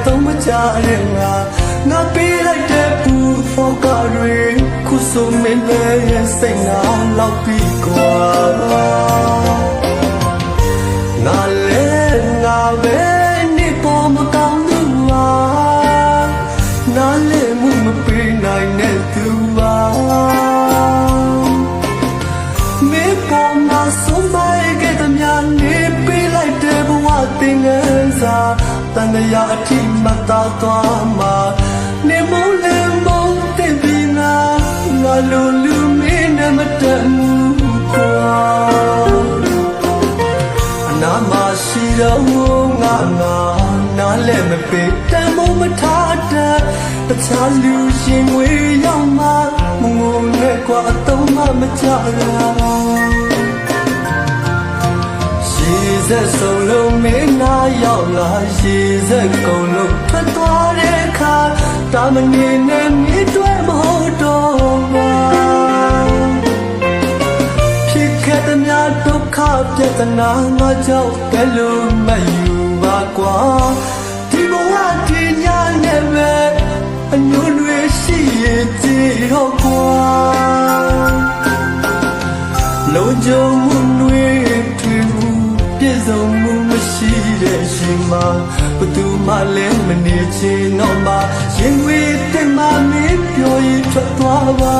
သုံးမကြတဲ့ငါပေးလိုက်တဲ့ပူဖောကတွေခုဆိုမင်းရဲ့စိတ်နာလောက်ပြီးကွာငါလည်းငါပဲနေပေါ်မကောင်းသူပါနားလည်းမှုမပေးနိုင်တဲ့သူပါမေပေါ်မှာဆုံးမခဲ့တဲ့များနေပေးလိုက်တဲ့ဘဝတင်ငန်းစာတန်ရာအထိမသာသွားမှာနေမလည်းမုန်းတဲ့ပြီးငါလိုလူမင်းနဲ့မတတ်ဘူးကွာအနာမရှိတော့ငါနားလည်းမပေးတန်မို့မထားတဲ့တခြားလူရှင်ဝေးရောက်မှမငုံနဲ့ကွာအတုံးမကြရရေစက်ဆုံးလုံးမင်းနာရောက်လာရေစက်ကုန်လို့ထွက်သွားတဲ့အခါတာမနေနဲ့မြေတွဲမဟုတ်တော့ပါဖြစ်ခဲ့တဲ့များဒုက္ခပြဿနာငါကြောင့်ဘယ်လိုမယူပါကွာဒီဘဝဒီညနဲ့ပဲအညွန့်တွေရှိရဲ့ကြည့်တော့ကွာလုံးကြုံမှုတွေပြည့်စုံမှုမရှိတဲ့ရှင်မှာဘသူမှလည်းမနေချင်တော့မှရင်ဝေးတဲ့မမင်းပြောရင်ထွက်သွားပါ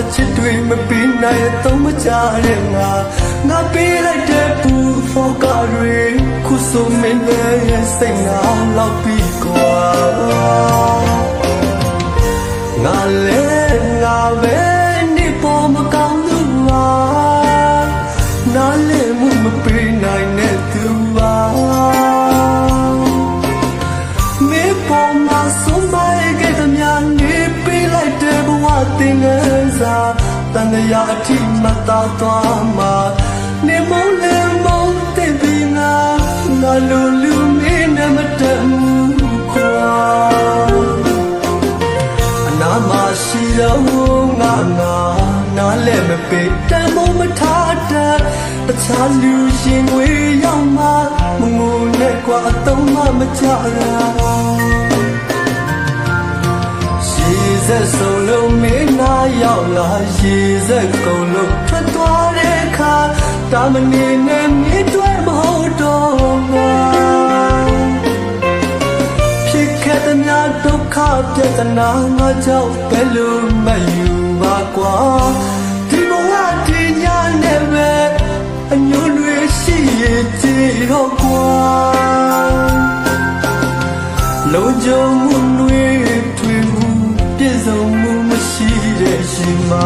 အချစ်တွေမပြီးနိုင်သုံးမကြတဲ့ငါပေးလိုက်တဲ့ပူဖောကတွေခုဆိုမင်းရဲ့စိတ်နာလောက်ပြီးကွာငါလည်းငါပဲနေပေါ်မကောင်းသူပါနားလည်းမှုမပြီးနိုင်တဲ့သူပါမေပေါ်မှာဆုံးမခဲ့တဲ့များနေပေးလိုက်တဲ့ဘဝတင်ငန်းစာတန်ရာအထိမသာသွားမှာနေမလည်းမုန်းတဲ့ပြီးငါလိုလူမင်းနဲ့မတတ်ဘူးကွာအနာမရှိတော့ငါနားလည်းမပေးတန်မို့မထားတဲ့တခြားလူရှင်ဝေးရောက်မှမငုံနဲ့ကွာအတုံးမကြရရေစက်ဆုံးလုံးမင်းနာရောက်လာရေစက်ကုန်လို့ထွက်သွားတဲ့အခါတာမနေနဲ့မြေတွဲမဟုတ်တော့ပါဖြစ်ခဲ့တဲ့များဒုက္ခပြဿနာငါကြောင့်ဘယ်လိုမယူပါကွာဒီဘဝဒီညနဲ့ပဲအညွန့်တွေရှိရဲ့ကြည့်တော့ကွာလုံးကြုံမှုတွေပြည့်စုံမှုမရှိတဲ့ရှင်မှာ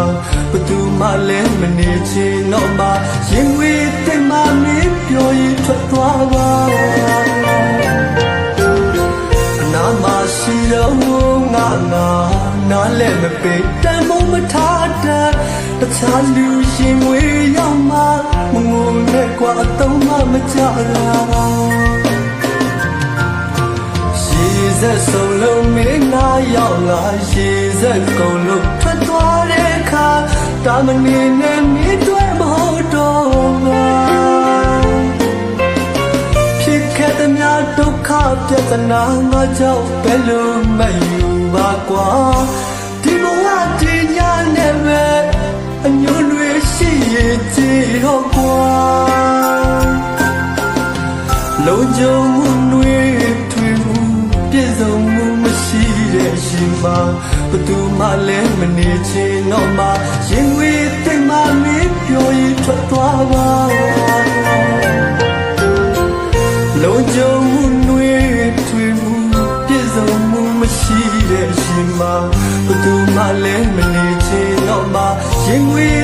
ဘသူမှလည်းမနေချင်တော့မှရင်ဝေးတဲ့မမင်းပြောရင်ထွက်သွားပါအနာမရှိတော့ငါနားလည်းမပေးတန်မို့မထားတဲ့တခြားလူရှင်ဝေးရောက်မှမငုံနဲ့ကွာအတုံးမကြရရေစက်ဆုံးလုံးမင်းနာရောက်လာရေစက်ကုန်လို့ထွက်သွားတဲ့အခါတာမနေနဲ့မြေတွဲမဟုတ်တော့ပါဖြစ်ခဲ့တဲ့များဒုက္ခပြဿနာငါကြောင့်ဘယ်လိုမယူပါကွာဒီဘဝဒီညနဲ့ပဲအညွန့်တွေရှိရဲ့ကြည့်တော့ကွာလုံးကြုံမှုတွေပြည့်စုံမှုမရှိတဲ့ရှင်မှာဘသူမှလည်းမနေချင်တော့မှရင်ဝေးတဲ့မမင်းပြောရင်ထွက်သွားပါလုံးကြုံမှုတွေပြည့်စုံမှုမရှိတဲ့ရှင်မှာဘသူမှလည်းမနေချင်တော့မှရင်ဝေး